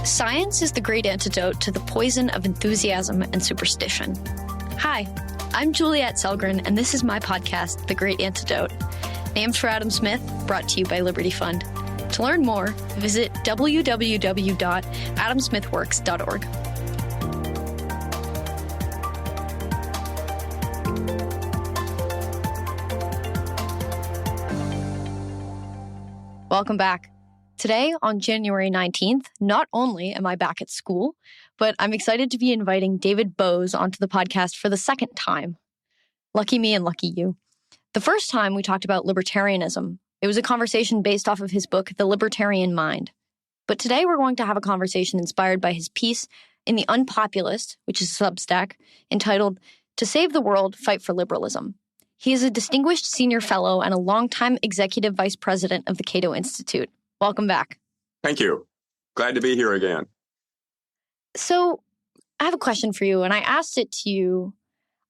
Science is the great antidote to the poison of enthusiasm and superstition. Hi, I'm Juliette Selgren, and this is my podcast, The Great Antidote, named for Adam Smith, brought to you by Liberty Fund. To learn more, visit www.adamsmithworks.org. Welcome back. Today, on January 19th, not only am I back at school, but I'm excited to be inviting David Boaz onto the podcast for the second time. Lucky me and lucky you. The first time we talked about libertarianism. It was a conversation based off of his book, The Libertarian Mind. But today we're going to have a conversation inspired by his piece in The Unpopulist, which is a Substack, entitled To Save the World, Fight for Liberalism. He is a distinguished senior fellow and a longtime executive vice president of the Cato Institute. Welcome back. Thank you. Glad to be here again. So I have a question for you, and I asked it to you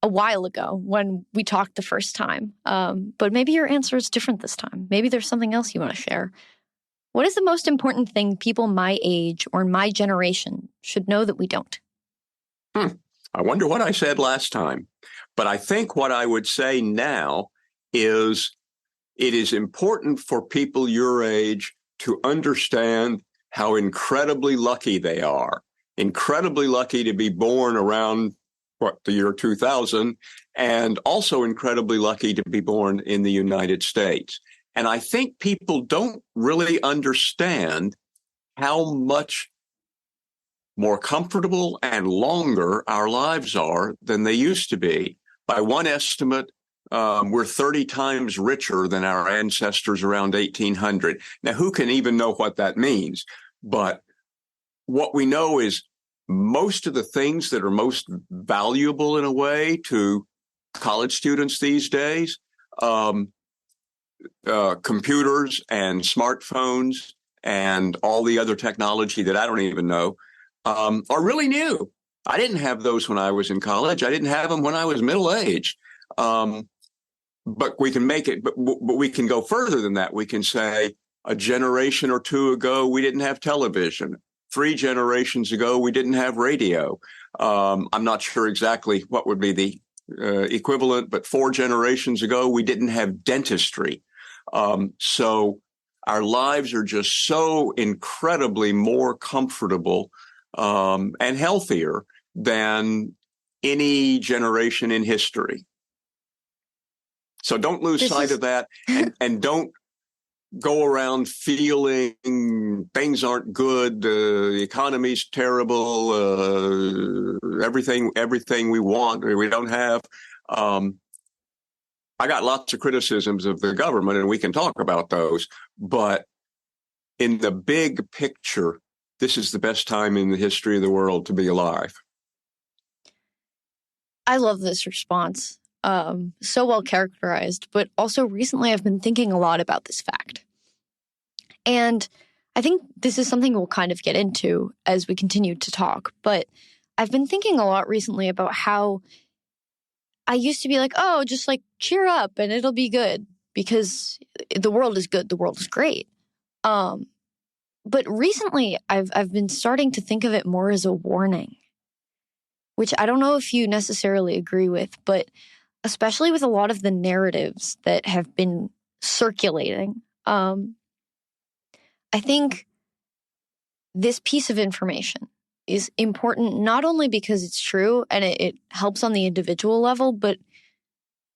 a while ago when we talked the first time. But maybe your answer is different this time. Maybe there's something else you want to share. What is the most important thing people my age or my generation should know that we don't? I wonder what I said last time. But I think what I would say now is it is important for people your age to understand how incredibly lucky they are, incredibly lucky to be born around, the year 2000, and also incredibly lucky to be born in the United States. And I think people don't really understand how much more comfortable and longer our lives are than they used to be. By one estimate, we're 30 times richer than our ancestors around 1800. Now, who can even know what that means? But what we know is most of the things that are most valuable in a way to college students these days, computers and smartphones and all the other technology that I don't even know, are really new. I didn't have those when I was in college. I didn't have them when I was middle-aged. But we can make it, but we can go further than that. We can say a generation or two ago, we didn't have television. 3 generations ago, we didn't have radio. I'm not sure exactly what would be the equivalent, but 4 generations ago, we didn't have dentistry. So our lives are just so incredibly more comfortable and healthier than any generation in history. So don't lose sight of that, and don't go around feeling things aren't good, the economy's terrible, everything we want, we don't have. I got lots of criticisms of the government, and we can talk about those. But in the big picture, this is the best time in the history of the world to be alive. I love this response. So well characterized, but also recently I've been thinking a lot about this fact. And I think this is something we'll kind of get into as we continue to talk, but I've been thinking a lot recently about how I used to be like, oh, just like cheer up and it'll be good because the world is good, the world is great. But recently I've been starting to think of it more as a warning, which I don't know if you necessarily agree with, but especially with a lot of the narratives that have been circulating. I think this piece of information is important not only because it's true and it helps on the individual level, but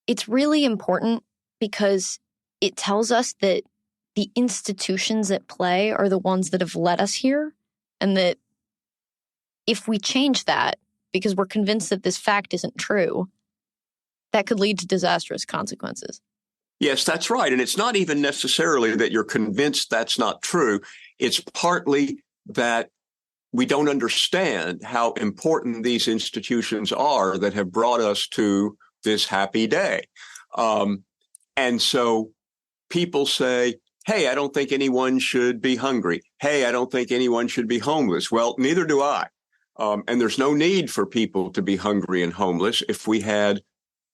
it's really important because it tells us that the institutions at play are the ones that have led us here, and that if we change that because we're convinced that this fact isn't true, that could lead to disastrous consequences. Yes, that's right. And it's not even necessarily that you're convinced that's not true. It's partly that we don't understand how important these institutions are that have brought us to this happy day. And so people say, hey, I don't think anyone should be hungry. Hey, I don't think anyone should be homeless. Well, neither do I. And there's no need for people to be hungry and homeless if we had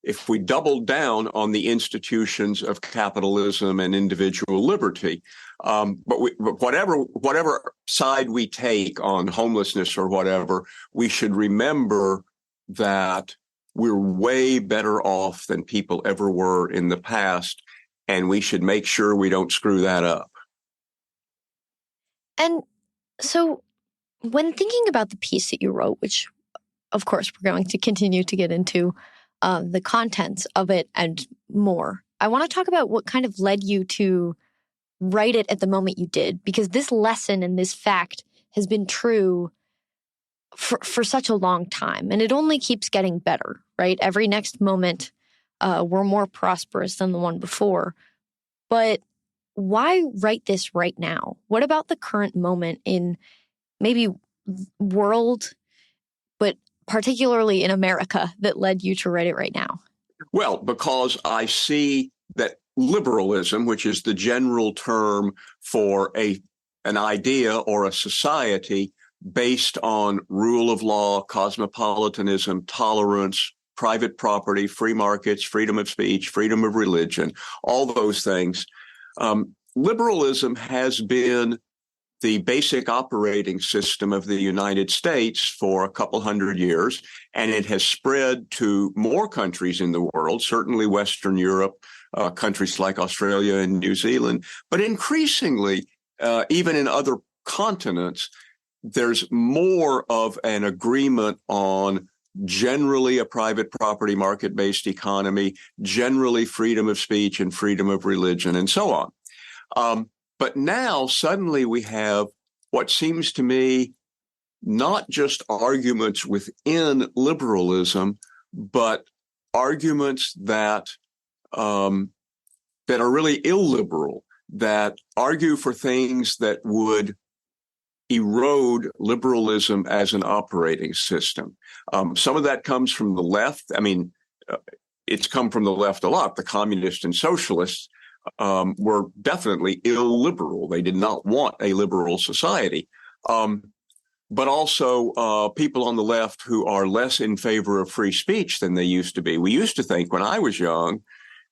if we doubled down on the institutions of capitalism and individual liberty. But whatever side we take on homelessness or whatever, we should remember that we're way better off than people ever were in the past, and we should make sure we don't screw that up. And so when thinking about the piece that you wrote, which of course we're going to continue to get into the contents of it and more, I want to talk about what kind of led you to write it at the moment you did, because this lesson and this fact has been true for such a long time, and it only keeps getting better, right? Every next moment, we're more prosperous than the one before. But why write this right now? What about the current moment in maybe world, but particularly in America, that led you to write it right now? Well, because I see that liberalism, which is the general term for an idea or a society based on rule of law, cosmopolitanism, tolerance, private property, free markets, freedom of speech, freedom of religion, all those things. Liberalism has been the basic operating system of the United States for a couple hundred years, and it has spread to more countries in the world, certainly Western Europe, countries like Australia and New Zealand, but increasingly, even in other continents, there's more of an agreement on generally a private property market-based economy, generally freedom of speech and freedom of religion, and so on. But now suddenly we have what seems to me not just arguments within liberalism, but arguments that are really illiberal, that argue for things that would erode liberalism as an operating system. Some of that comes from the left. I mean, it's come from the left a lot. The communists and socialists were definitely illiberal. They did not want a liberal society. But also people on the left who are less in favor of free speech than they used to be. We used to think when I was young,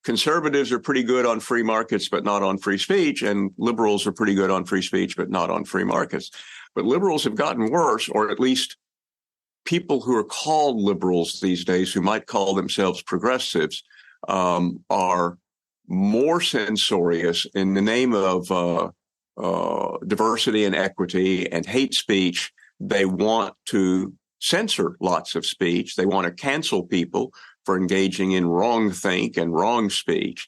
conservatives are pretty good on free markets, but not on free speech, and liberals are pretty good on free speech, but not on free markets. But liberals have gotten worse, or at least people who are called liberals these days, who might call themselves progressives, are more censorious in the name of diversity and equity and hate speech. They want to censor lots of speech. They want to cancel people for engaging in wrong think and wrong speech.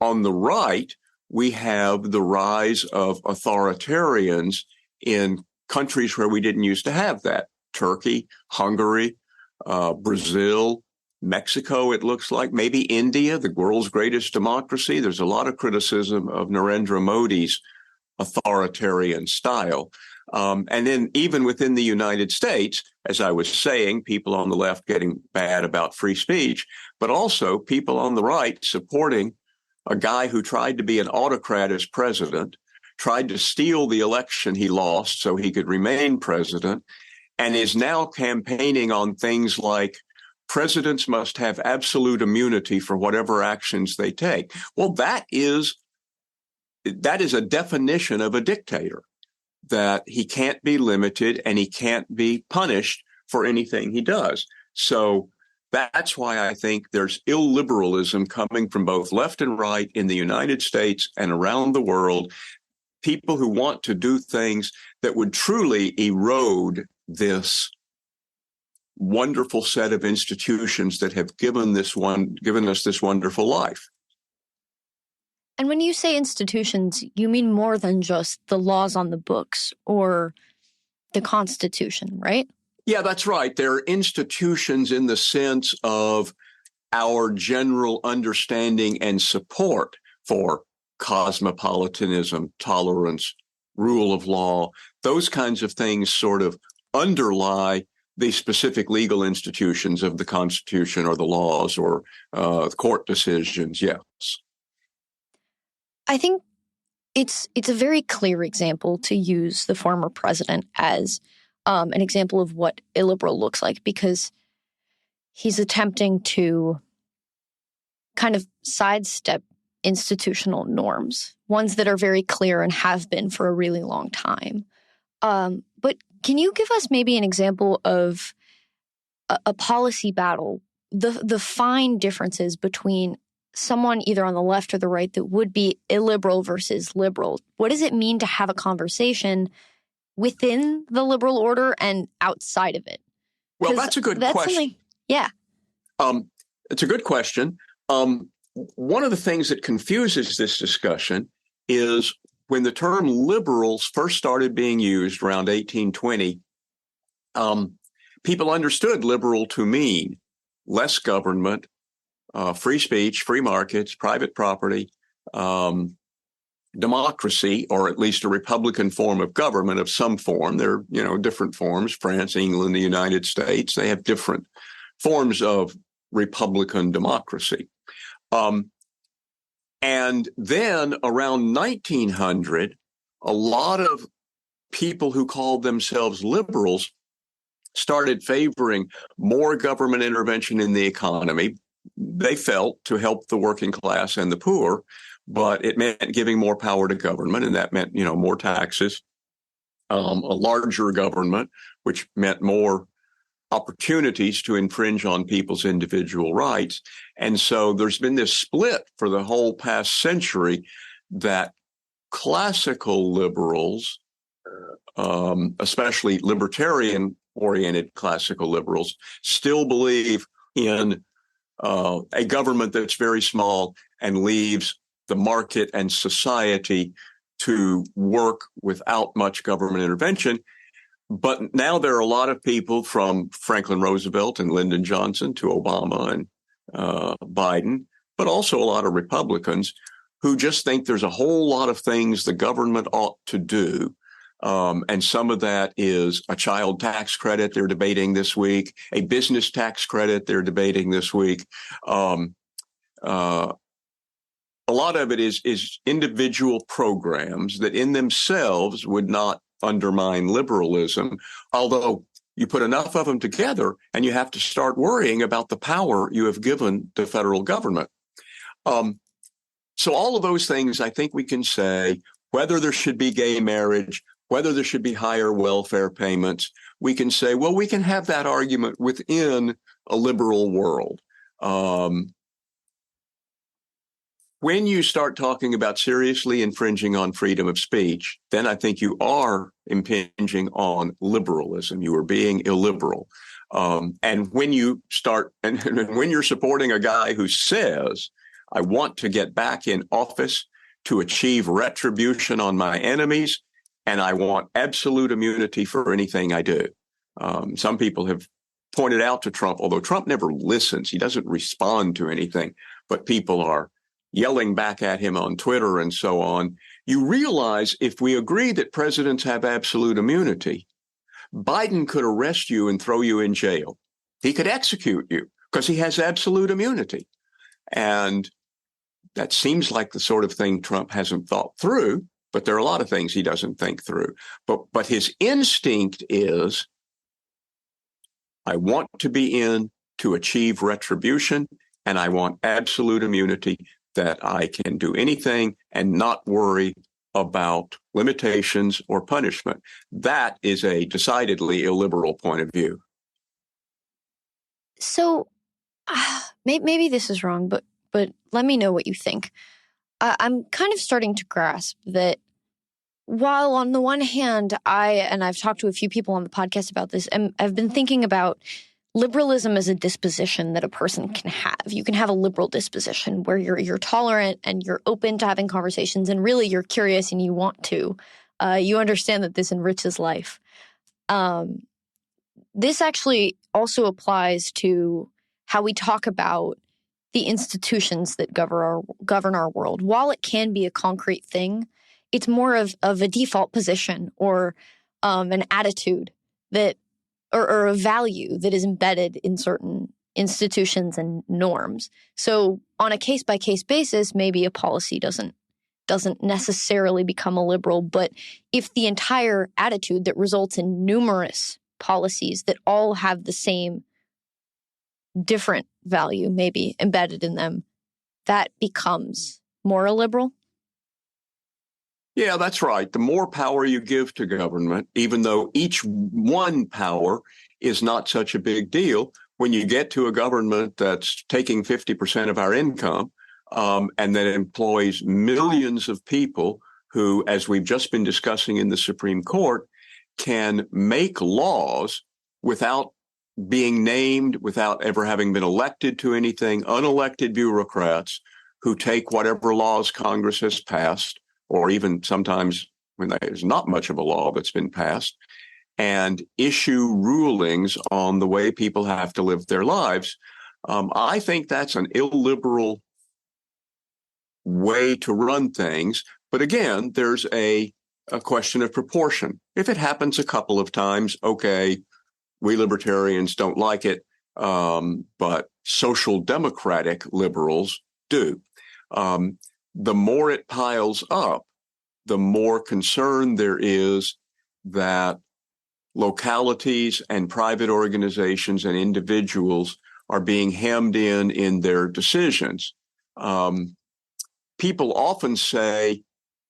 On the right, we have the rise of authoritarians in countries where we didn't used to have that. Turkey, Hungary, Brazil, Mexico, it looks like, maybe India, the world's greatest democracy. There's a lot of criticism of Narendra Modi's authoritarian style. And then even within the United States, as I was saying, people on the left getting bad about free speech, but also people on the right supporting a guy who tried to be an autocrat as president, tried to steal the election he lost so he could remain president, and is now campaigning on things like presidents must have absolute immunity for whatever actions they take. Well, that is a definition of a dictator, that he can't be limited and he can't be punished for anything he does. So that's why I think there's illiberalism coming from both left and right in the United States and around the world, people who want to do things that would truly erode this wonderful set of institutions that have given us this wonderful life. And when you say institutions, you mean more than just the laws on the books or the Constitution, right? Yeah, that's right. There are institutions in the sense of our general understanding and support for cosmopolitanism, tolerance, rule of law. Those kinds of things sort of underlie the specific legal institutions of the Constitution or the laws or court decisions, yes. I think it's a very clear example to use the former president as an example of what illiberal looks like, because he's attempting to kind of sidestep institutional norms, ones that are very clear and have been for a really long time. But can you give us maybe an example of a policy battle, the fine differences between someone either on the left or the right that would be illiberal versus liberal? What does it mean to have a conversation within the liberal order and outside of it? Well, that's a good question. Yeah. It's a good question. One of the things that confuses this discussion is when the term liberals first started being used around 1820, people understood liberal to mean less government, free speech, free markets, private property, democracy, or at least a republican form of government of some form. There are, different forms. France, England, the United States, they have different forms of republican democracy. And then around 1900, a lot of people who called themselves liberals started favoring more government intervention in the economy. They felt to help the working class and the poor, but it meant giving more power to government, and that meant, more taxes, a larger government, which meant more opportunities to infringe on people's individual rights. And so there's been this split for the whole past century that classical liberals, especially libertarian-oriented classical liberals, still believe in a government that's very small and leaves the market and society to work without much government intervention. But now there are a lot of people from Franklin Roosevelt and Lyndon Johnson to Obama and Biden, but also a lot of Republicans who just think there's a whole lot of things the government ought to do. And some of that is a child tax credit they're debating this week, a business tax credit they're debating this week. A lot of it is individual programs that in themselves would not undermine liberalism, although you put enough of them together and you have to start worrying about the power you have given the federal government. So all of those things, I think we can say, whether there should be gay marriage, whether there should be higher welfare payments, we can say, well, we can have that argument within a liberal world. When you start talking about seriously infringing on freedom of speech, then I think you are impinging on liberalism. You are being illiberal. And when you start, and when you're supporting a guy who says, I want to get back in office to achieve retribution on my enemies, and I want absolute immunity for anything I do. Some people have pointed out to Trump, although Trump never listens, he doesn't respond to anything, but people are yelling back at him on Twitter and so on. You realize if we agree that presidents have absolute immunity, Biden could arrest you and throw you in jail. He could execute you because he has absolute immunity. And that seems like the sort of thing Trump hasn't thought through, but there are a lot of things he doesn't think through. But his instinct is, I want to be in to achieve retribution, and I want absolute immunity that I can do anything and not worry about limitations or punishment. That is a decidedly illiberal point of view. So maybe this is wrong, but let me know what you think. I'm kind of starting to grasp that while on the one hand, I've talked to a few people on the podcast about this, and I've been thinking about liberalism as a disposition that a person can have. You can have a liberal disposition where you're tolerant and you're open to having conversations, and really you're curious and you want to. You understand that this enriches life. This actually also applies to how we talk about the institutions that govern our world. While it can be a concrete thing, it's more of a default position or an attitude that or a value that is embedded in certain institutions and norms. So on a case-by-case basis, maybe a policy doesn't necessarily become a liberal, but if the entire attitude that results in numerous policies that all have the same different value maybe embedded in them that becomes more liberal? Yeah, that's right. The more power you give to government, even though each one power is not such a big deal, when you get to a government that's taking 50% of our income and that employs millions of people who, as we've just been discussing in the Supreme Court, can make laws without being named, without ever having been elected to anything, unelected bureaucrats who take whatever laws Congress has passed, or even sometimes when there's not much of a law that's been passed, and issue rulings on the way people have to live their lives. I think that's an illiberal way to run things. But again, there's a question of proportion. If it happens a couple of times, okay, we libertarians don't like it, but social democratic liberals do. The more it piles up, the more concern there is that localities and private organizations and individuals are being hemmed in their decisions. People often say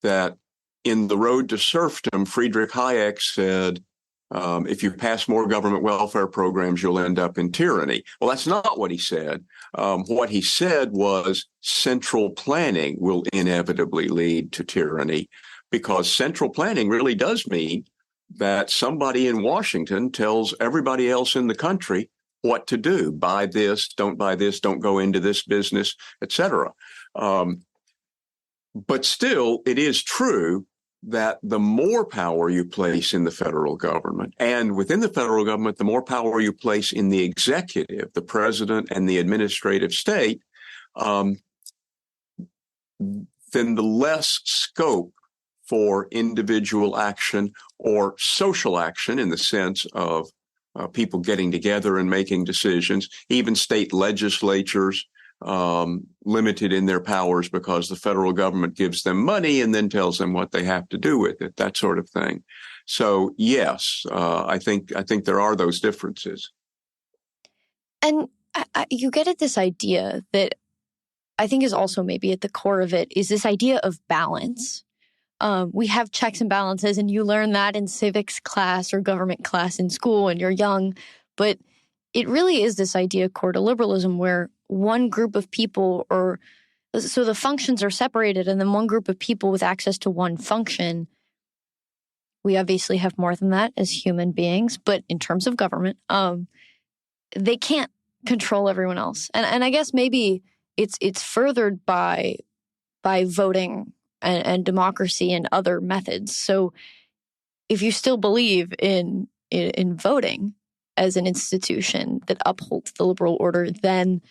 that in The Road to Serfdom, Friedrich Hayek said, if you pass more government welfare programs, you'll end up in tyranny. Well, that's not what he said. What he said was central planning will inevitably lead to tyranny, because central planning really does mean that somebody in Washington tells everybody else in the country what to do. Buy this, don't go into this business, etc. But still, it is true that the more power you place in the federal government, and within the federal government, the more power you place in the executive, the president and the administrative state, then the less scope for individual action or social action in the sense of people getting together and making decisions, even state legislatures limited in their powers because the federal government gives them money and then tells them what they have to do with it, that sort of thing. So yes, I think there are those differences. And you get at this idea that I think is also maybe at the core of it is this idea of balance. We have checks and balances, and you learn that in civics class or government class in school when you're young. But it really is this idea core to liberalism where one group of people, or so the functions are separated, and then one group of people with access to one function. We obviously have more than that as human beings, but in terms of government, they can't control everyone else. And I guess maybe it's furthered by voting and democracy and other methods. So if you still believe in voting as an institution that upholds the liberal order, then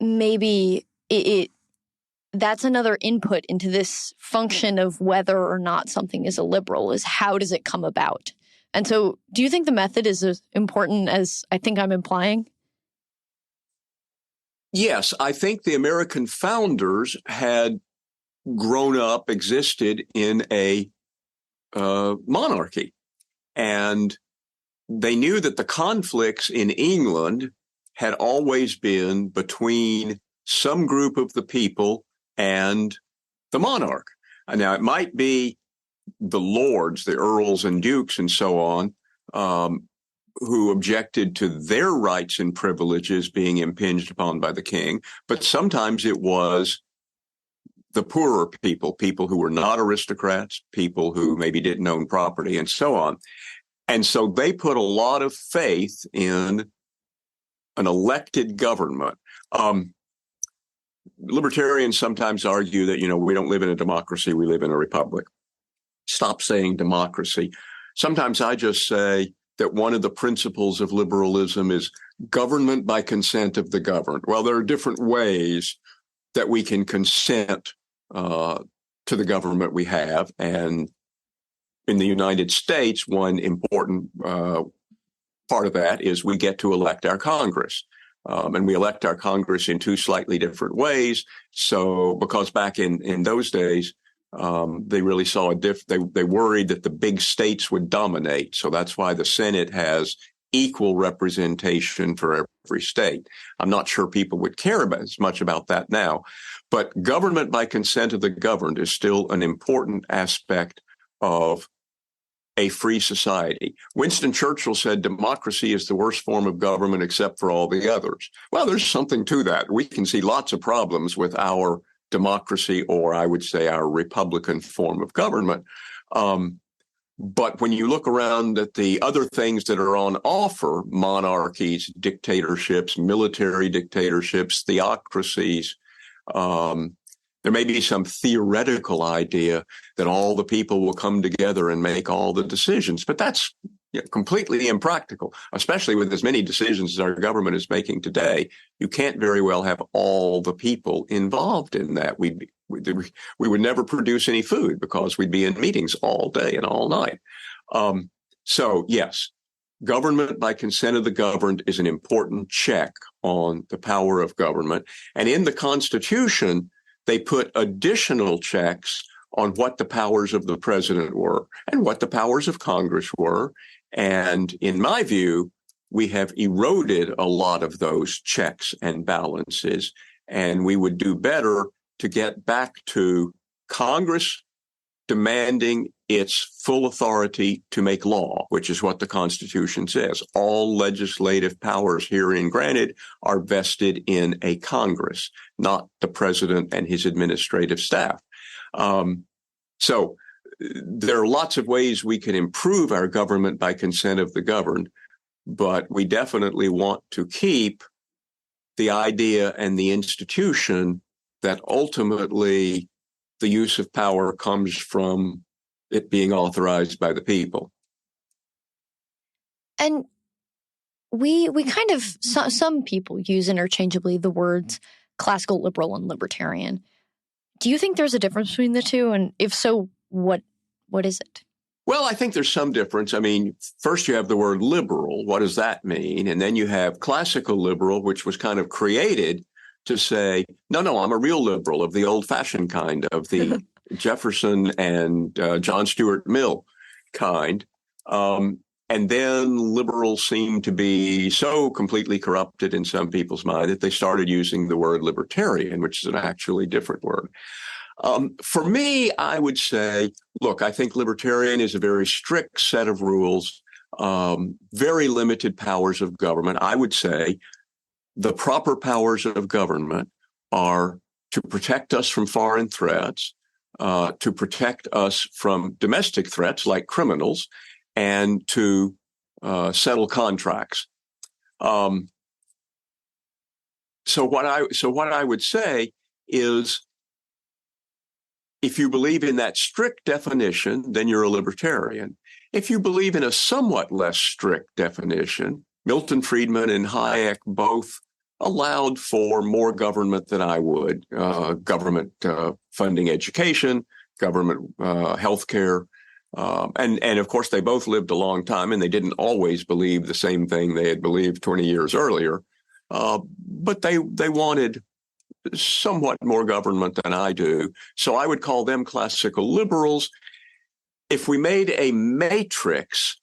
maybe that's another input into this function of whether or not something is a liberal, is how does it come about? And so do you think the method is as important as I think I'm implying? Yes, I think the American founders had grown up, existed in a monarchy. And they knew that the conflicts in England had always been between some group of the people and the monarch. Now, it might be the lords, the earls and dukes and so on, who objected to their rights and privileges being impinged upon by the king. But sometimes it was the poorer people who were not aristocrats, people who maybe didn't own property and so on. And so they put a lot of faith in an elected government. Libertarians sometimes argue that, we don't live in a democracy, we live in a republic. Stop saying democracy. Sometimes I just say that one of the principles of liberalism is government by consent of the governed. Well, there are different ways that we can consent to the government we have. And in the United States, one important part of that is we get to elect our Congress. And we elect our Congress in two slightly different ways. So because back in those days, they really saw they worried that the big states would dominate. So that's why the Senate has equal representation for every state. I'm not sure people would care as much about that now, but government by consent of the governed is still an important aspect of a free society. Winston Churchill said democracy is the worst form of government except for all the others. Well, there's something to that. We can see lots of problems with our democracy, or I would say our Republican form of government. But when you look around at the other things that are on offer, monarchies, dictatorships, military dictatorships, theocracies, there may be some theoretical idea that all the people will come together and make all the decisions, but that's completely impractical, especially with as many decisions as our government is making today. You can't very well have all the people involved in that. We would never produce any food because we'd be in meetings all day and all night. So yes, government by consent of the governed is an important check on the power of government. And in the Constitution, they put additional checks on what the powers of the president were and what the powers of Congress were. And in my view, we have eroded a lot of those checks and balances, and we would do better to get back to Congress demanding its full authority to make law, which is what the Constitution says. All legislative powers herein granted are vested in a Congress, not the president and his administrative staff. So there are lots of ways we can improve our government by consent of the governed, but we definitely want to keep the idea and the institution that ultimately the use of power comes from it being authorized by the people. And we kind of, some people use interchangeably the words classical liberal and libertarian. Do you think there's a difference between the two? And if so, what is it? Well, I think there's some difference. I mean, first you have the word liberal. What does that mean? And then you have classical liberal, which was kind of created to say, no, I'm a real liberal of the old-fashioned kind, of the Jefferson and John Stuart Mill kind. And then liberals seem to be so completely corrupted in some people's mind that they started using the word libertarian, which is an actually different word. For me, I would say, look, I think libertarian is a very strict set of rules, very limited powers of government. I would say the proper powers of government are to protect us from foreign threats, to protect us from domestic threats like criminals, and to settle contracts. So what I would say is, if you believe in that strict definition, then you're a libertarian. If you believe in a somewhat less strict definition, Milton Friedman and Hayek both allowed for more government than I would. Government funding education, government healthcare. And of course, they both lived a long time, and they didn't always believe the same thing they had believed 20 years earlier. But they wanted somewhat more government than I do. So I would call them classical liberals. If we made a matrix,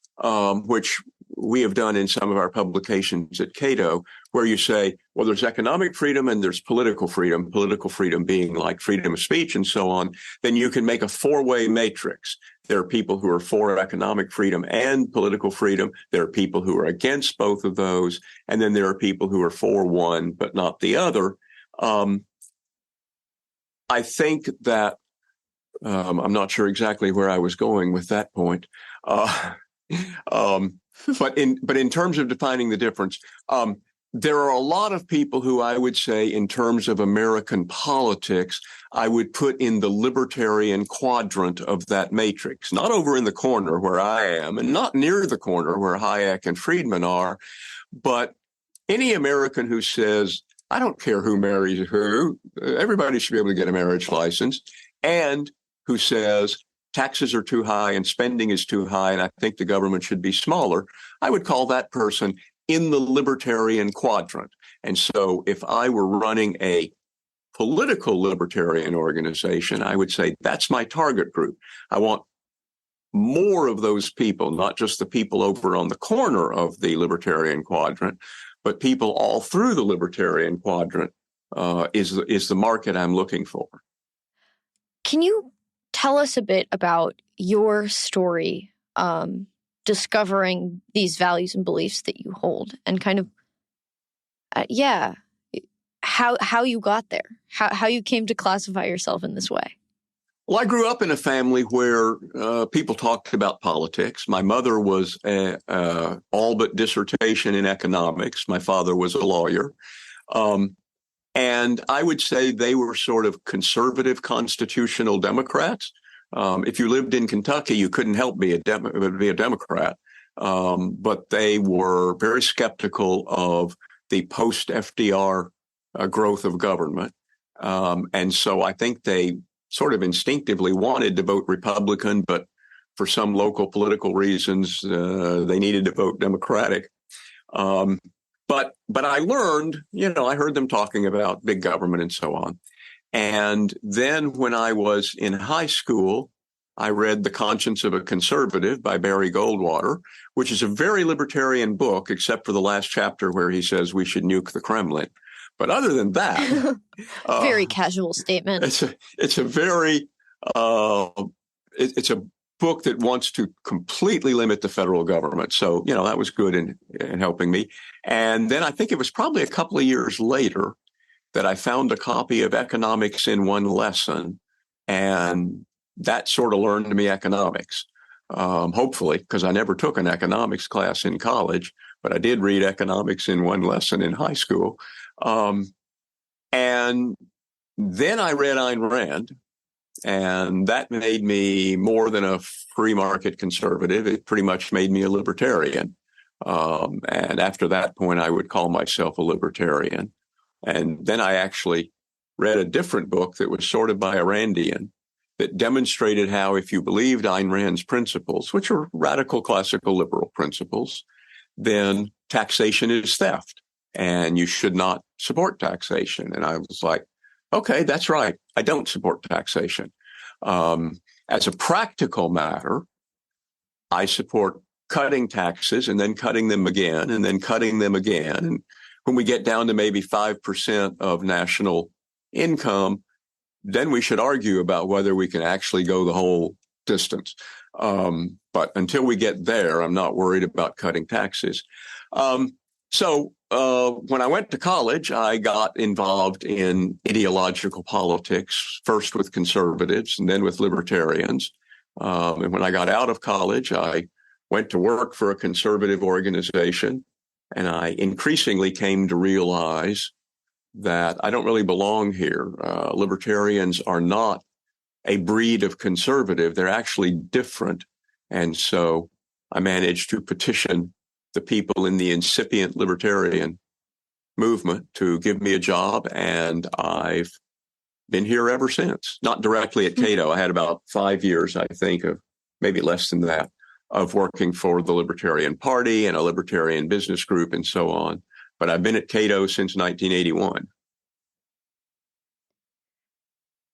which we have done in some of our publications at Cato, where you say, well, there's economic freedom and there's political freedom being like freedom of speech and so on, then you can make a four-way matrix. There are people who are for economic freedom and political freedom. There are people who are against both of those. And then there are people who are for one, but not the other. I think that I'm not sure exactly where I was going with that point. But in terms of defining the difference, there are a lot of people who I would say, in terms of American politics, I would put in the libertarian quadrant of that matrix, not over in the corner where I am and not near the corner where Hayek and Friedman are, but any American who says, I don't care who marries who, everybody should be able to get a marriage license, and who says taxes are too high and spending is too high and I think the government should be smaller, I would call that person in the libertarian quadrant. And so if I were running a political libertarian organization, I would say that's my target group. I want more of those people, not just the people over on the corner of the libertarian quadrant, but people all through the libertarian quadrant is the market I'm looking for. Can you tell us a bit about your story discovering these values and beliefs that you hold, and kind of, how you got there, how you came to classify yourself in this way? Well, I grew up in a family where people talked about politics. My mother was all but dissertation in economics. My father was a lawyer. And I would say they were sort of conservative constitutional Democrats. If you lived in Kentucky, you couldn't help be a Democrat. But they were very skeptical of the post-FDR growth of government. And so I think they sort of instinctively wanted to vote Republican, but for some local political reasons, they needed to vote Democratic. But I learned, I heard them talking about big government and so on. And then when I was in high school, I read The Conscience of a Conservative by Barry Goldwater, which is a very libertarian book, except for the last chapter where he says we should nuke the Kremlin. But other than that, very casual statement. It's a very it's a book that wants to completely limit the federal government. So that was good in helping me. And then I think it was probably a couple of years later that I found a copy of Economics in One Lesson, and that sort of learned me economics. Hopefully, because I never took an economics class in college, but I did read Economics in One Lesson in high school. And then I read Ayn Rand, and that made me more than a free market conservative. It pretty much made me a libertarian. And after that point, I would call myself a libertarian. And then I actually read a different book that was sort of by a Randian that demonstrated how if you believed Ayn Rand's principles, which are radical classical liberal principles, then taxation is theft and you should not support taxation. And I was like, okay, that's right. I don't support taxation. As a practical matter, I support cutting taxes and then cutting them again and then cutting them again. And when we get down to maybe 5% of national income, then we should argue about whether we can actually go the whole distance. But until we get there, I'm not worried about cutting taxes. So when I went to college, I got involved in ideological politics, first with conservatives and then with libertarians. And when I got out of college, I went to work for a conservative organization. And I increasingly came to realize that I don't really belong here. Libertarians are not a breed of conservative. They're actually different. And so I managed to petition the people in the incipient libertarian movement to give me a job. And I've been here ever since. Not directly at Cato. I had about 5 years, I think, of maybe less than that, of working for the Libertarian Party and a libertarian business group and so on. But I've been at Cato since 1981.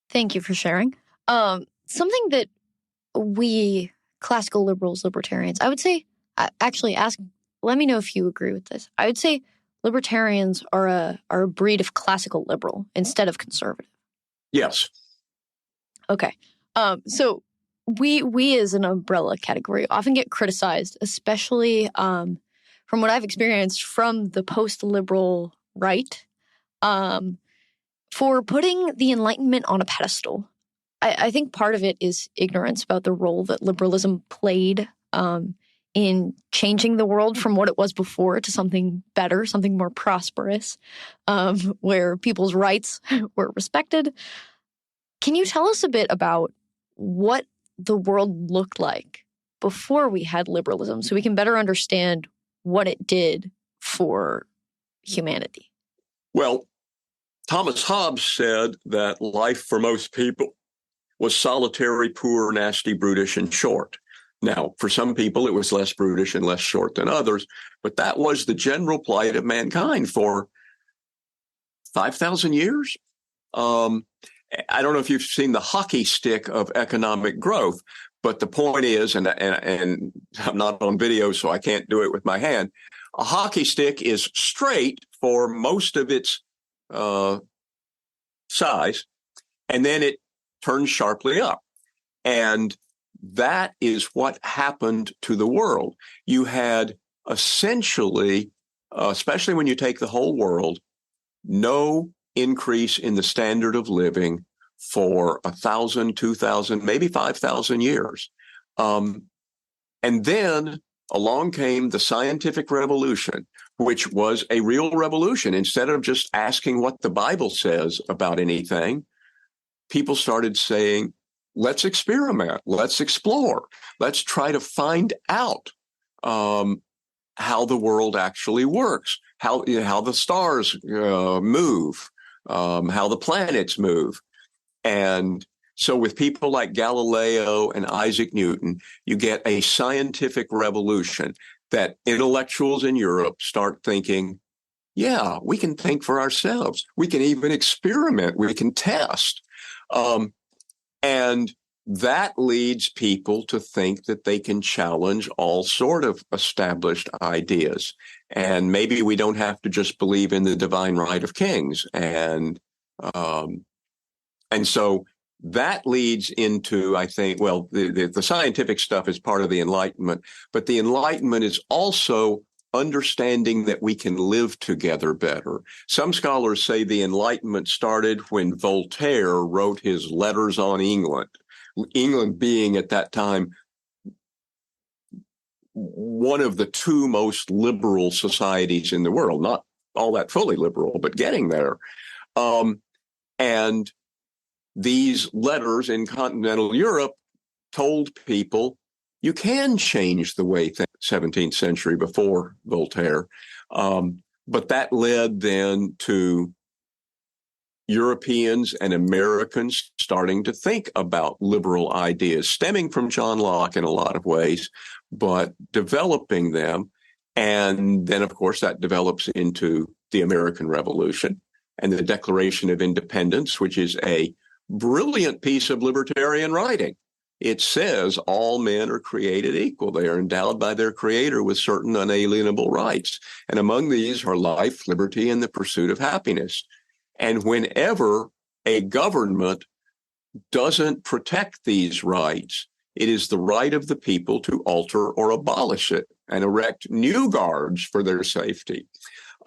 Thank you for sharing. Something that we classical liberals, libertarians, I would say, let me know if you agree with this. I would say libertarians are a breed of classical liberal instead of conservative. Yes. Okay. So we as an umbrella category often get criticized, especially from what I've experienced from the post-liberal right, for putting the Enlightenment on a pedestal. I think part of it is ignorance about the role that liberalism played in changing the world from what it was before to something better, something more prosperous, where people's rights were respected. Can you tell us a bit about what the world looked like before we had liberalism so we can better understand what it did for humanity? Well, Thomas Hobbes said that life for most people was solitary, poor, nasty, brutish, and short. Now, for some people, it was less brutish and less short than others, but that was the general plight of mankind for 5,000 years. I don't know if you've seen the hockey stick of economic growth, but the point is, and I'm not on video, so I can't do it with my hand. A hockey stick is straight for most of its size, and then it turns sharply up. And that is what happened to the world. You had essentially, especially when you take the whole world, no increase in the standard of living for 1,000, 2,000, maybe 5,000 years. And then along came the scientific revolution, which was a real revolution. Instead of just asking what the Bible says about anything, people started saying, let's experiment, let's explore, let's try to find out how the world actually works, how the stars move, how the planets move. And so with people like Galileo and Isaac Newton, you get a scientific revolution that intellectuals in Europe start thinking, yeah, we can think for ourselves. We can even experiment. We can test. And that leads people to think that they can challenge all sort of established ideas. And maybe we don't have to just believe in the divine right of kings. And so that leads into, I think, well, the scientific stuff is part of the Enlightenment, but the Enlightenment is also understanding that we can live together better. Some scholars say the Enlightenment started when Voltaire wrote his Letters on England, England being at that time one of the two most liberal societies in the world, not all that fully liberal, but getting there. And these letters in continental Europe told people you can change the way 17th century before Voltaire. But that led then to Europeans and Americans starting to think about liberal ideas, stemming from John Locke in a lot of ways, but developing them. And then, of course, that develops into the American Revolution and the Declaration of Independence, which is a brilliant piece of libertarian writing. It says all men are created equal. They are endowed by their creator with certain unalienable rights. And among these are life, liberty, and the pursuit of happiness. And whenever a government doesn't protect these rights, it is the right of the people to alter or abolish it and erect new guards for their safety.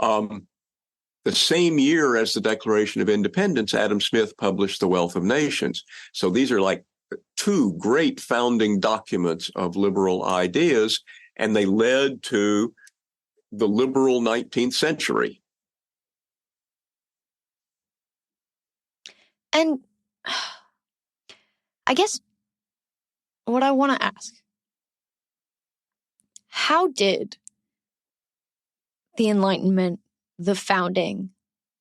The same year as the Declaration of Independence, Adam Smith published The Wealth of Nations. So these are like two great founding documents of liberal ideas, and they led to the liberal 19th century. And I guess what I want to ask, how did the Enlightenment, the founding,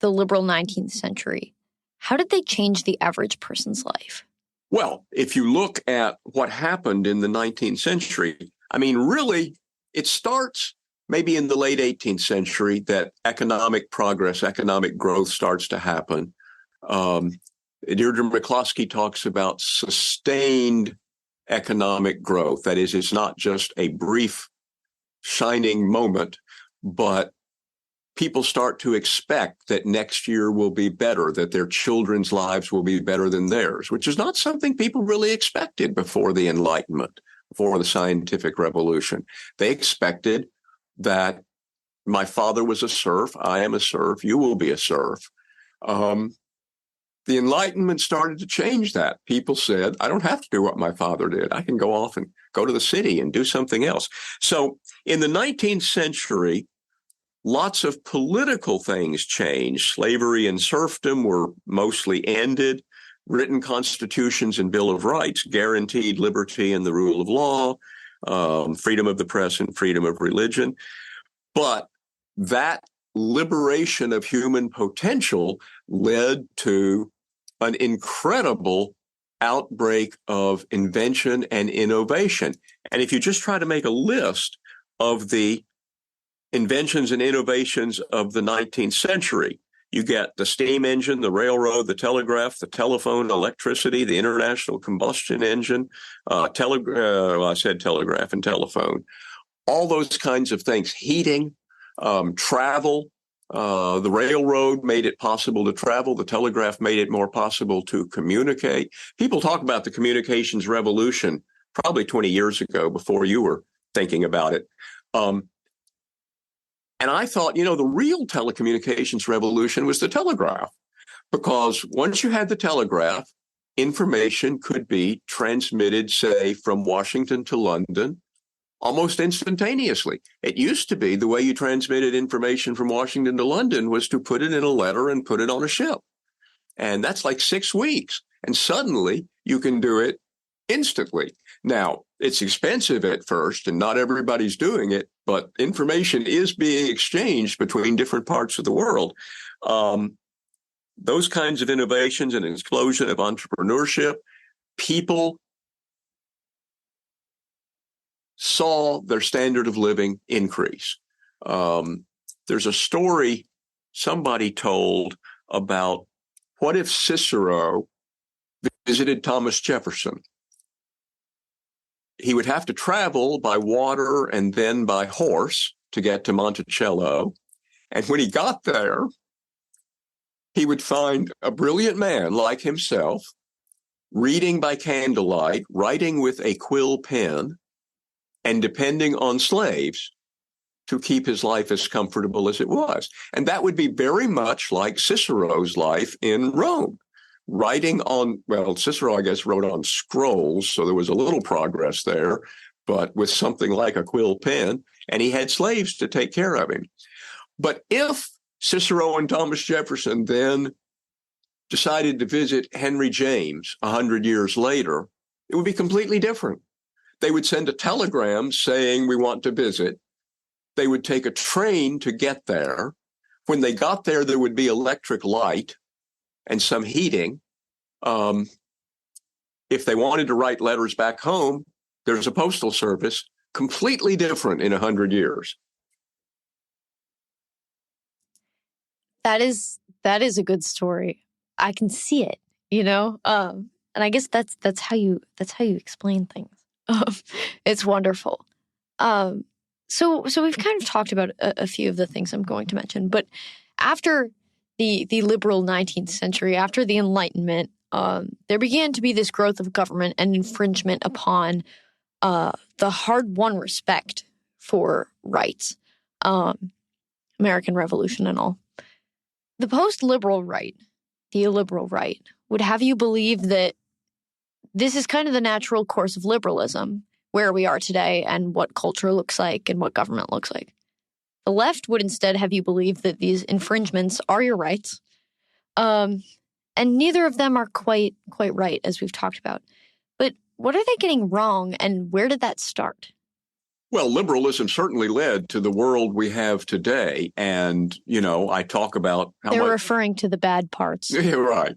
the liberal 19th century, how did they change the average person's life? Well, if you look at what happened in the 19th century, I mean, really, it starts maybe in the late 18th century that economic progress, economic growth starts to happen. Deirdre McCloskey talks about sustained economic growth. That is, it's not just a brief shining moment, but people start to expect that next year will be better, that their children's lives will be better than theirs, which is not something people really expected before the Enlightenment, before the scientific revolution. They expected that my father was a serf, I am a serf, you will be a serf. The Enlightenment started to change that. People said, I don't have to do what my father did. I can go off and go to the city and do something else. So in the 19th century, lots of political things changed. Slavery and serfdom were mostly ended. Written constitutions and Bill of Rights guaranteed liberty and the rule of law, freedom of the press and freedom of religion. But that liberation of human potential led to an incredible outbreak of invention and innovation. And if you just try to make a list of the inventions and innovations of the 19th century, You get the steam engine, the railroad, the telegraph, the telephone, electricity, the international combustion engine, I said telegraph and telephone, all those kinds of things, heating, travel. The railroad made it possible to travel. The telegraph made it more possible to communicate. People talk about the communications revolution probably 20 years ago before you were thinking about it. And I thought, the real telecommunications revolution was the telegraph, because once you had the telegraph, information could be transmitted, say, from Washington to London almost instantaneously. It used to be the way you transmitted information from Washington to London was to put it in a letter and put it on a ship. And that's like 6 weeks. And suddenly you can do it instantly. Now, it's expensive at first, and not everybody's doing it, but information is being exchanged between different parts of the world. Those kinds of innovations and explosion of entrepreneurship, people saw their standard of living increase. There's a story somebody told about what if Cicero visited Thomas Jefferson. He would have to travel by water and then by horse to get to Monticello. And when he got there, he would find a brilliant man like himself, reading by candlelight, writing with a quill pen, and depending on slaves to keep his life as comfortable as it was. And that would be very much like Cicero's life in Rome. Writing on, Cicero, I guess, wrote on scrolls, so there was a little progress there, but with something like a quill pen, and he had slaves to take care of him. But if Cicero and Thomas Jefferson then decided to visit Henry James 100 years later, it would be completely different. They would send a telegram saying, we want to visit. They would take a train to get there. When they got there, there would be electric light and some heating. If they wanted to write letters back home, there's a postal service, completely different in 100 years. That is a good story. I can see it, and I guess that's how you explain things. It's wonderful. So we've kind of talked about a few of the things I'm going to mention, but after the liberal 19th century, after the Enlightenment, there began to be this growth of government and infringement upon the hard-won respect for rights, American Revolution and all. The post-liberal right, the illiberal right, would have you believe that this is kind of the natural course of liberalism, where we are today and what culture looks like and what government looks like. The left would instead have you believe that these infringements are your rights, and neither of them are quite right, as we've talked about. But what are they getting wrong, and where did that start? Well, liberalism certainly led to the world we have today. And, I talk about how They're referring to the bad parts. Yeah, right.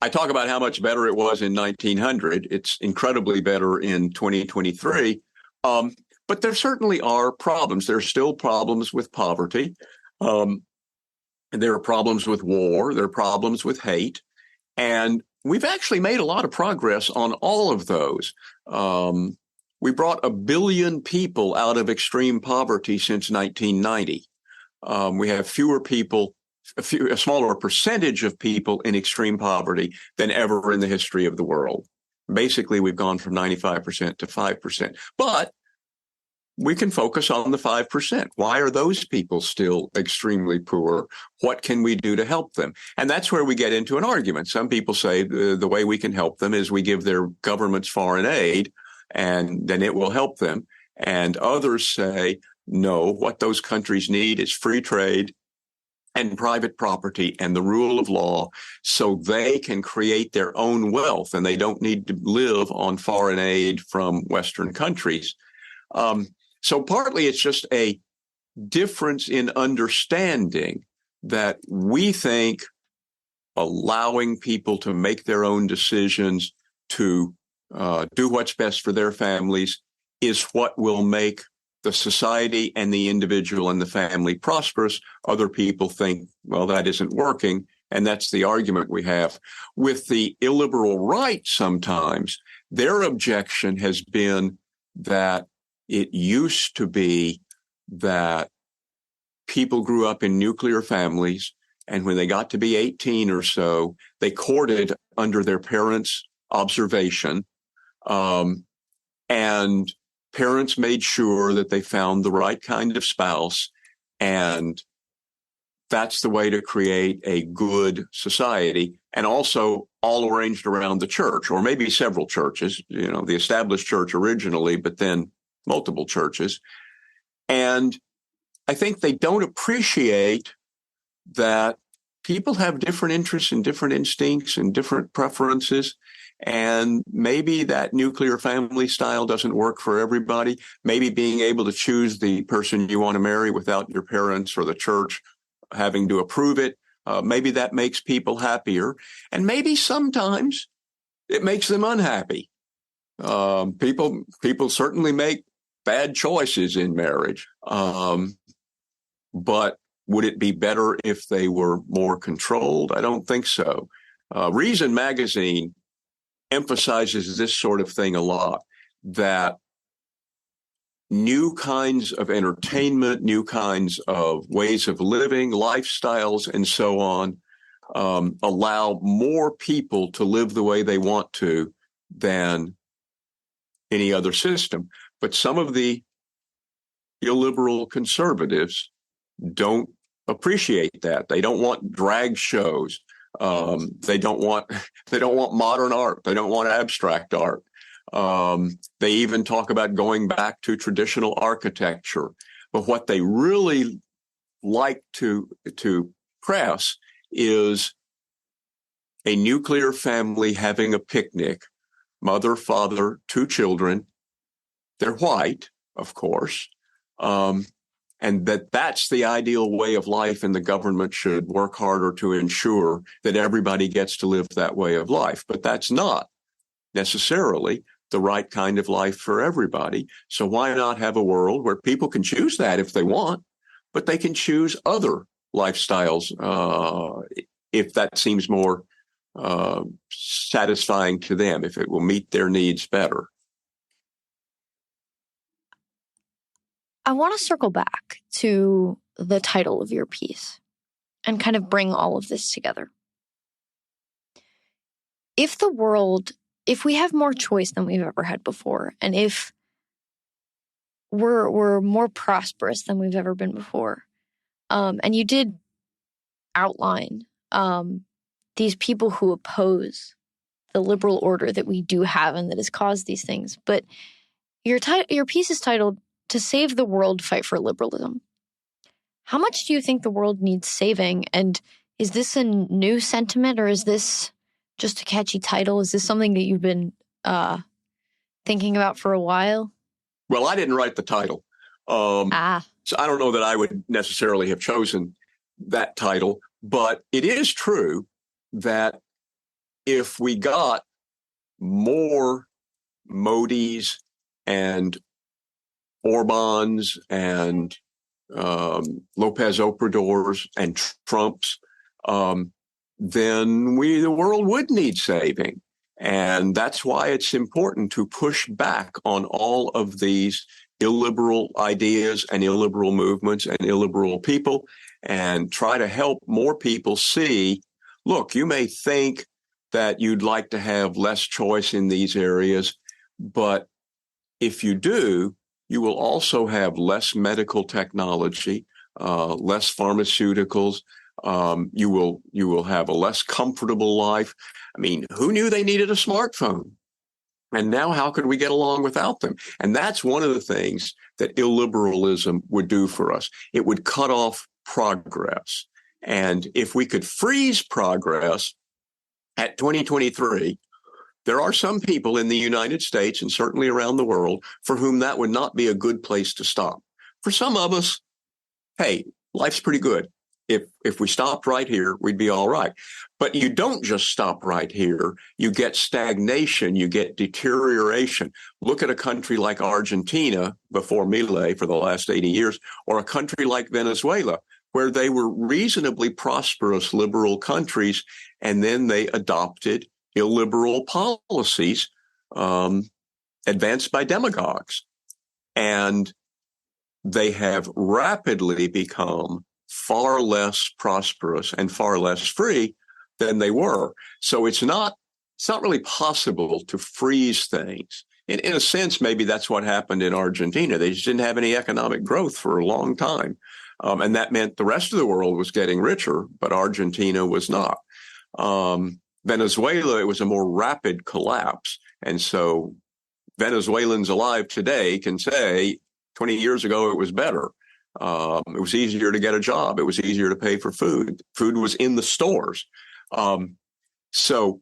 I talk about how much better it was in 1900. It's incredibly better in 2023. But there certainly are problems. There are still problems with poverty. There are problems with war. There are problems with hate. And we've actually made a lot of progress on all of those. We brought 1 billion people out of extreme poverty since 1990. We have fewer people, a smaller percentage of people in extreme poverty than ever in the history of the world. Basically, we've gone from 95% to 5%. But we can focus on the 5%. Why are those people still extremely poor? What can we do to help them? And that's where we get into an argument. Some people say the way we can help them is we give their governments foreign aid, and then it will help them. And others say, no, what those countries need is free trade and private property and the rule of law, so they can create their own wealth and they don't need to live on foreign aid from Western countries. So partly it's just a difference in understanding that we think allowing people to make their own decisions, to do what's best for their families, is what will make the society and the individual and the family prosperous. Other people think, well, that isn't working. And that's the argument we have. With the illiberal right, sometimes their objection has been that it used to be that people grew up in nuclear families, and when they got to be 18 or so, they courted under their parents' observation. And parents made sure that they found the right kind of spouse, and that's the way to create a good society, and also all arranged around the church, or maybe several churches, the established church originally, but then multiple churches. And I think they don't appreciate that people have different interests and different instincts and different preferences. And maybe that nuclear family style doesn't work for everybody. Maybe being able to choose the person you want to marry without your parents or the church having to approve it, maybe that makes people happier. And maybe sometimes it makes them unhappy. People certainly make bad choices in marriage. But would it be better if they were more controlled? I don't think so. Reason Magazine emphasizes this sort of thing a lot, that new kinds of entertainment, new kinds of ways of living, lifestyles, and so on, allow more people to live the way they want to than any other system. But some of the illiberal conservatives don't appreciate that. They don't want drag shows. They don't want modern art. They don't want abstract art. They even talk about going back to traditional architecture. But what they really like to press is a nuclear family having a picnic, mother, father, 2 children. They're white, of course. And that's the ideal way of life, and the government should work harder to ensure that everybody gets to live that way of life. But that's not necessarily the right kind of life for everybody. So why not have a world where people can choose that if they want, but they can choose other lifestyles if that seems more satisfying to them, if it will meet their needs better. I want to circle back to the title of your piece and kind of bring all of this together. If we have more choice than we've ever had before, and if we're more prosperous than we've ever been before, and you did outline these people who oppose the liberal order that we do have and that has caused these things, but your piece is titled "To Save the World, Fight for Liberalism." How much do you think the world needs saving? And is this a new sentiment, or is this just a catchy title? Is this something that you've been thinking about for a while? Well, I didn't write the title. So I don't know that I would necessarily have chosen that title, but it is true that if we got more Modis and Orbans and Lopez Obradors and Trumps, then the world would need saving. And that's why it's important to push back on all of these illiberal ideas and illiberal movements and illiberal people, and try to help more people see, look, you may think that you'd like to have less choice in these areas, but if you do, you will also have less medical technology, less pharmaceuticals. You will have a less comfortable life. I mean, who knew they needed a smartphone? And now how could we get along without them? And that's one of the things that illiberalism would do for us. It would cut off progress. And if we could freeze progress at 2023, there are some people in the United States and certainly around the world for whom that would not be a good place to stop. For some of us, hey, life's pretty good. if we stopped right here, we'd be all right. But you don't just stop right here. You get stagnation. You get deterioration. Look at a country like Argentina before Milei for the last 80 years, or a country like Venezuela, where they were reasonably prosperous liberal countries, and then they adopted illiberal policies advanced by demagogues. And they have rapidly become far less prosperous and far less free than they were. So it's not really possible to freeze things. In a sense, maybe that's what happened in Argentina. They just didn't have any economic growth for a long time. And that meant the rest of the world was getting richer, but Argentina was not. Venezuela, it was a more rapid collapse. And so Venezuelans alive today can say 20 years ago it was better. It was easier to get a job. It was easier to pay for food. Food was in the stores. So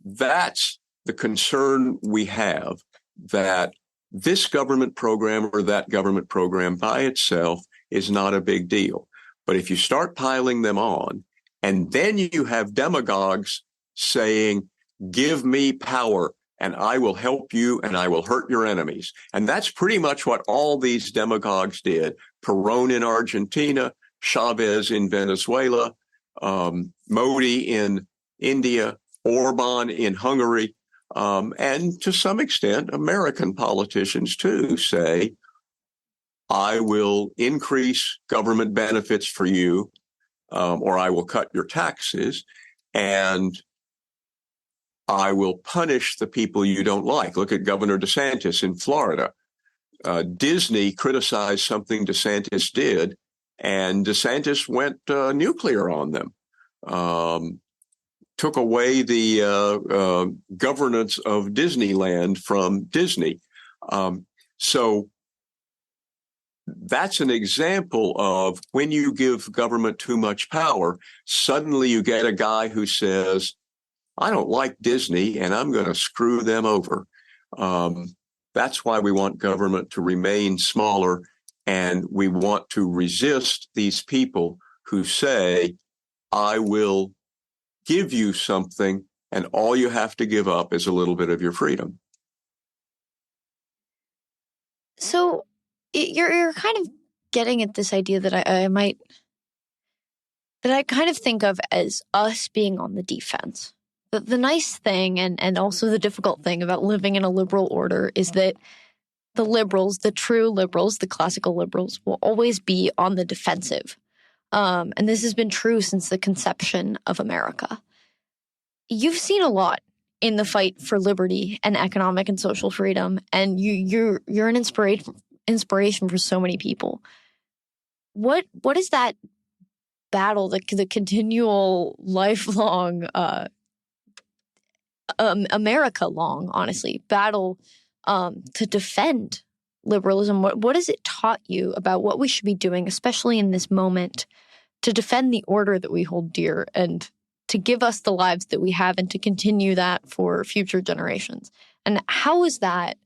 that's the concern we have, that this government program or that government program by itself is not a big deal. But if you start piling them on, and then you have demagogues saying, give me power, and I will help you, and I will hurt your enemies. And that's pretty much what all these demagogues did. Perón in Argentina, Chavez in Venezuela, Modi in India, Orban in Hungary, and to some extent, American politicians too say, I will increase government benefits for you, or I will cut your taxes, and I will punish the people you don't like. Look at Governor DeSantis in Florida. Disney criticized something DeSantis did, and DeSantis went nuclear on them, took away the governance of Disneyland from Disney. So that's an example of when you give government too much power, suddenly you get a guy who says, I don't like Disney, and I'm going to screw them over. That's why we want government to remain smaller, and we want to resist these people who say, I will give you something, and all you have to give up is a little bit of your freedom. So you're kind of getting at this idea that I kind of think of as us being on the defense. The nice thing and also the difficult thing about living in a liberal order is that the liberals, the true liberals, the classical liberals, will always be on the defensive. And this has been true since the conception of America. You've seen a lot in the fight for liberty and economic and social freedom, and you're an inspiration for so many people. What is that battle, the continual, lifelong, America-long, honestly, battle to defend liberalism? What has it taught you about what we should be doing, especially in this moment, to defend the order that we hold dear and to give us the lives that we have and to continue that for future generations? And how is that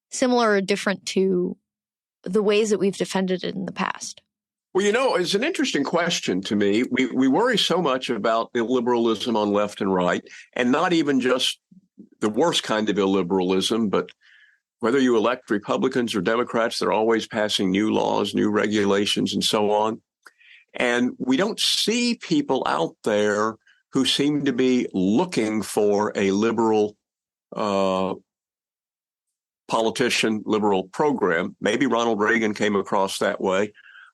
similar or different to the ways that we've defended it in the past? Well, it's an interesting question to me. We worry so much about illiberalism on left and right, and not even just the worst kind of illiberalism, but whether you elect Republicans or Democrats, they're always passing new laws, new regulations, and so on. And we don't see people out there who seem to be looking for a liberal politician, liberal program. Maybe Ronald Reagan came across that way.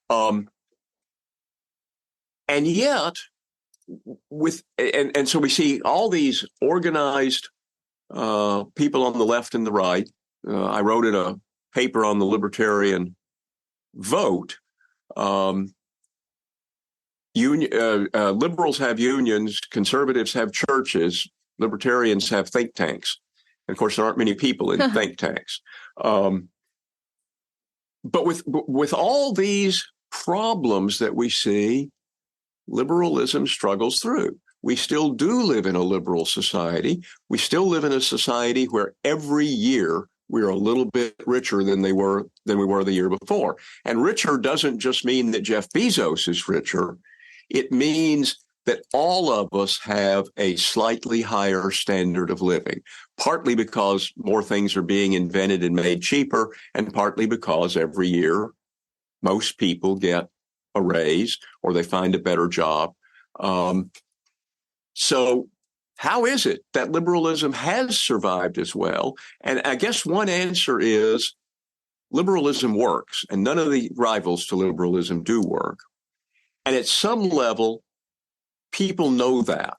And yet, so we see all these organized people on the left and the right. I wrote in a paper on the libertarian vote. Liberals have unions, conservatives have churches, libertarians have think tanks. And of course, there aren't many people in think tanks. But with all these problems that we see, liberalism struggles through. We still do live in a liberal society. We still live in a society where every year we're a little bit richer than we were the year before. And richer doesn't just mean that Jeff Bezos is richer. It means that all of us have a slightly higher standard of living, partly because more things are being invented and made cheaper, and partly because every year most people get a raise or they find a better job. So how is it that liberalism has survived as well? And I guess one answer is liberalism works, and none of the rivals to liberalism do work. And at some level, people know that.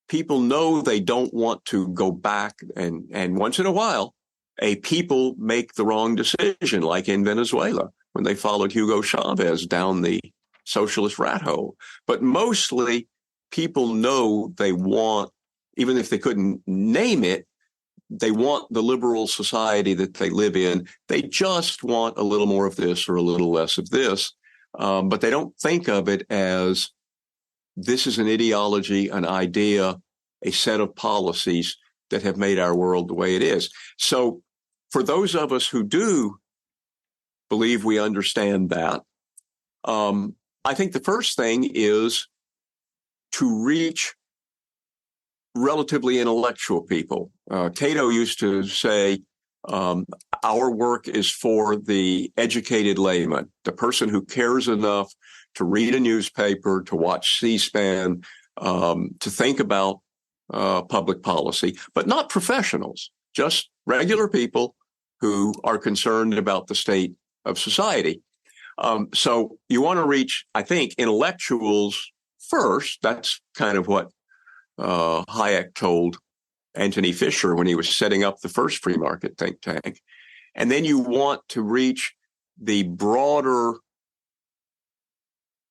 People know they don't want to go back, and once in a while, a people make the wrong decision, like in Venezuela, when they followed Hugo Chavez down the socialist rat hole. But mostly, people know they want, even if they couldn't name it, they want the liberal society that they live in. They just want a little more of this or a little less of this. But they don't think of it as this is an ideology, an idea, a set of policies that have made our world the way it is. So for those of us who do believe we understand that, I think the first thing is to reach relatively intellectual people. Cato used to say, our work is for the educated layman, the person who cares enough to read a newspaper, to watch C-SPAN, to think about public policy, but not professionals, just regular people who are concerned about the state of society. So you want to reach, I think, intellectuals first. That's kind of what Hayek told Anthony Fisher when he was setting up the first free market think tank. And then you want to reach the broader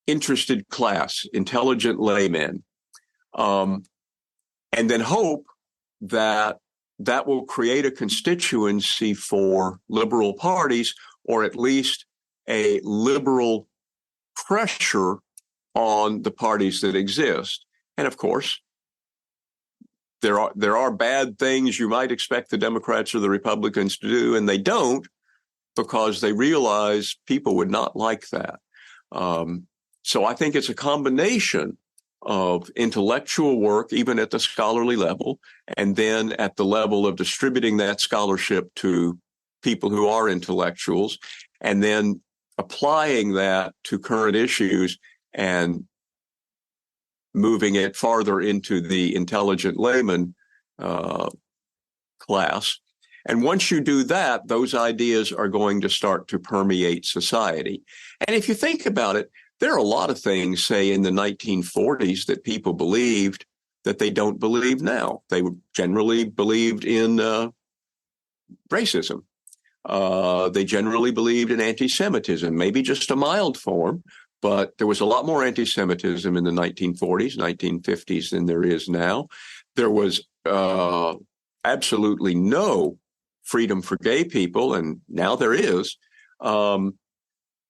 interested class, intelligent laymen, and then hope that that will create a constituency for liberal parties, or at least a liberal pressure on the parties that exist. And of course, there are bad things you might expect the Democrats or the Republicans to do, and they don't, because they realize people would not like that. So I think it's a combination of intellectual work, even at the scholarly level, and then at the level of distributing that scholarship to people who are intellectuals, and then applying that to current issues and moving it farther into the intelligent layman class. And once you do that, those ideas are going to start to permeate society. And if you think about it, there are a lot of things, say, in the 1940s that people believed that they don't believe now. They generally believed in racism. They generally believed in anti-Semitism, maybe just a mild form, but there was a lot more anti-Semitism in the 1940s, 1950s than there is now. There was absolutely no freedom for gay people, and now there is.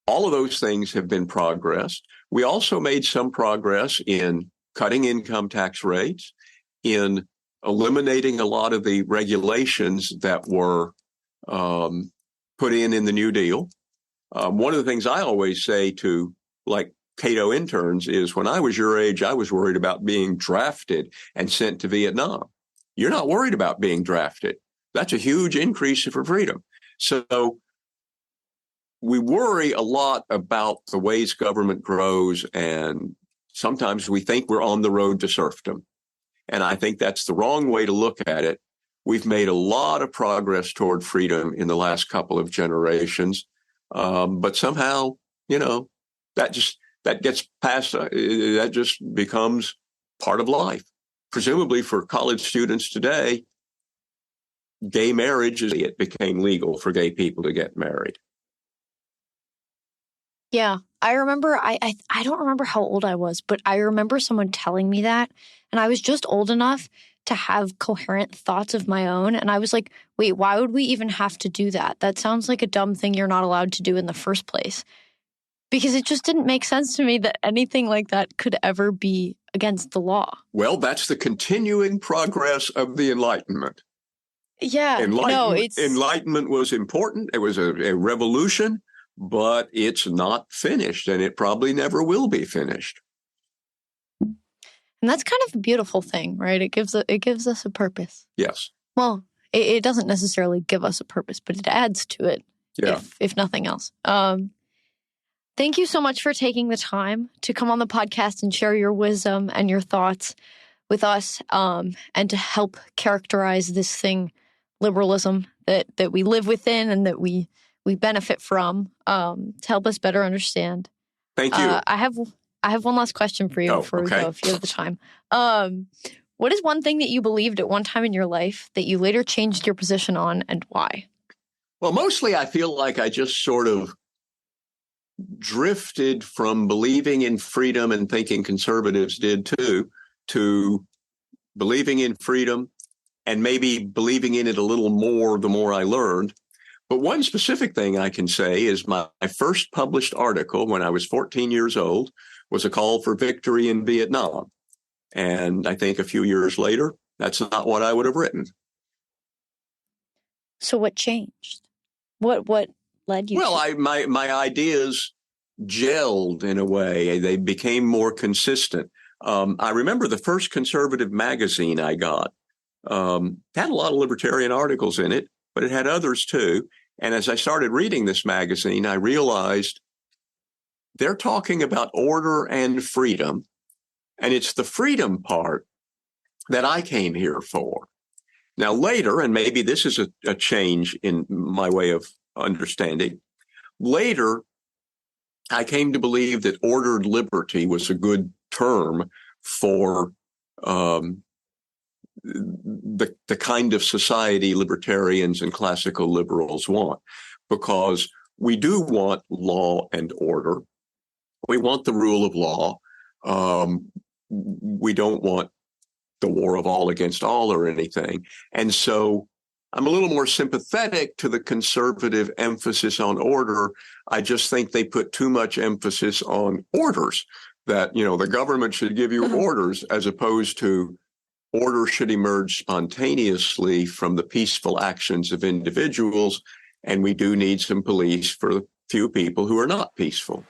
All of those things have been progress. We also made some progress in cutting income tax rates, in eliminating a lot of the regulations that were put in the New Deal. One of the things I always say to, like, Cato interns is, when I was your age, I was worried about being drafted and sent to Vietnam. You're not worried about being drafted. That's a huge increase for freedom. So we worry a lot about the ways government grows, and sometimes we think we're on the road to serfdom. And I think that's the wrong way to look at it. We've made a lot of progress toward freedom in the last couple of generations. But somehow, that gets past, that just becomes part of life. Presumably for college students today, gay marriage, it became legal for gay people to get married. Yeah, I remember, I don't remember how old I was, but I remember someone telling me that, and I was just old enough to have coherent thoughts of my own. And I was like, wait, why would we even have to do that? That sounds like a dumb thing you're not allowed to do in the first place. Because it just didn't make sense to me that anything like that could ever be against the law. Well, that's the continuing progress of the Enlightenment. Yeah, Enlightenment was important. It was a revolution, but it's not finished, and it probably never will be finished. and that's kind of a beautiful thing, right? It gives us a purpose. Yes. Well, it doesn't necessarily give us a purpose, but it adds to it, if nothing else. Thank you so much for taking the time to come on the podcast and share your wisdom and your thoughts with us, and to help characterize this thing, liberalism, that we live within and that we benefit from, to help us better understand. Thank you. I have one last question for you before we go, if you have the time. What is one thing that you believed at one time in your life that you later changed your position on, and why? Well, mostly I feel like I just sort of drifted from believing in freedom and thinking conservatives did too, to believing in freedom and maybe believing in it a little more the more I learned. But one specific thing I can say is my first published article when I was 14 years old was a call for victory in Vietnam. And I think a few years later, that's not what I would have written. So what changed? What led you? Well, my ideas gelled in a way. They became more consistent. I remember the first conservative magazine I got had a lot of libertarian articles in it, but it had others too. And as I started reading this magazine, I realized they're talking about order and freedom. And it's the freedom part that I came here for. Now, later, and maybe this is a change in my way of understanding, later, I came to believe that ordered liberty was a good term for the kind of society libertarians and classical liberals want, because we do want law and order. We want the rule of law. We don't want the war of all against all or anything. And so I'm a little more sympathetic to the conservative emphasis on order. I just think they put too much emphasis on orders, that, the government should give you orders, as opposed to order should emerge spontaneously from the peaceful actions of individuals. And we do need some police for the few people who are not peaceful.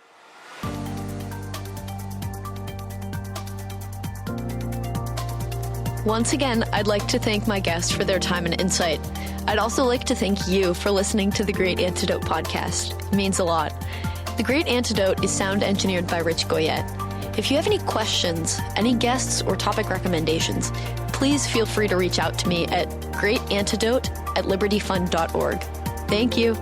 Once again, I'd like to thank my guests for their time and insight. I'd also like to thank you for listening to the Great Antidote podcast. It means a lot. The Great Antidote is sound engineered by Rich Goyette. If you have any questions, any guests, or topic recommendations, please feel free to reach out to me at greatantidote@libertyfund.org. Thank you.